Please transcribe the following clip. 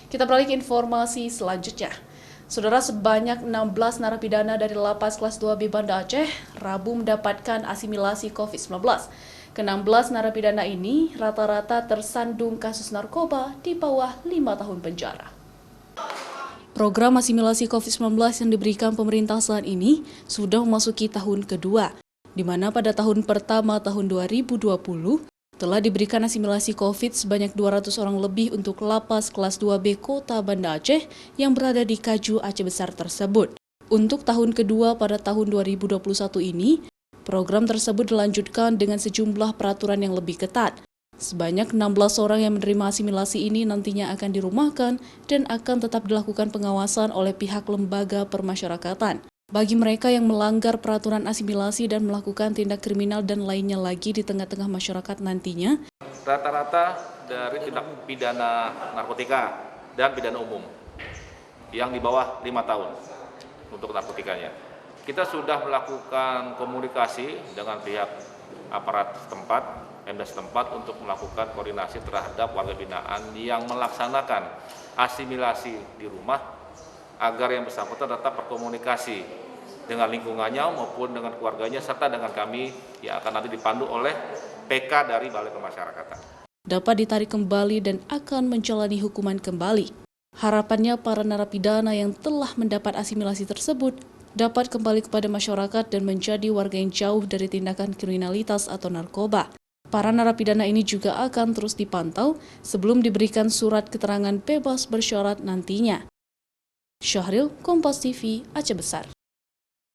Kita beralih ke informasi selanjutnya. Saudara, sebanyak 16 narapidana dari Lapas Kelas 2B Banda Aceh Rabu mendapatkan asimilasi COVID-19. Ke-16 narapidana ini rata-rata tersandung kasus narkoba di bawah 5 tahun penjara. Program asimilasi COVID-19 yang diberikan pemerintah saat ini sudah memasuki tahun kedua, di mana pada tahun pertama tahun 2020 telah diberikan asimilasi COVID sebanyak 200 orang lebih untuk Lapas Kelas 2B Kota Banda Aceh yang berada di Kaju Aceh Besar tersebut. Untuk tahun kedua pada tahun 2021 ini, program tersebut dilanjutkan dengan sejumlah peraturan yang lebih ketat. Sebanyak 16 orang yang menerima asimilasi ini nantinya akan dirumahkan dan akan tetap dilakukan pengawasan oleh pihak lembaga permasyarakatan. Bagi mereka yang melanggar peraturan asimilasi dan melakukan tindak kriminal dan lainnya lagi di tengah-tengah masyarakat nantinya, rata-rata dari tindak pidana narkotika dan pidana umum yang di bawah 5 tahun untuk narkotikanya. Kita sudah melakukan komunikasi dengan pihak aparat setempat, Pemda setempat untuk melakukan koordinasi terhadap warga binaan yang melaksanakan asimilasi di rumah, agar yang bersangkutan tetap berkomunikasi dengan lingkungannya maupun dengan keluarganya serta dengan kami yang akan nanti dipandu oleh PK dari Balai Pemasyarakatan. Dapat ditarik kembali dan akan menjalani hukuman kembali. Harapannya para narapidana yang telah mendapat asimilasi tersebut dapat kembali kepada masyarakat dan menjadi warga yang jauh dari tindakan kriminalitas atau narkoba. Para narapidana ini juga akan terus dipantau sebelum diberikan surat keterangan bebas bersyarat nantinya. Syahril, Kompas TV, Aceh Besar.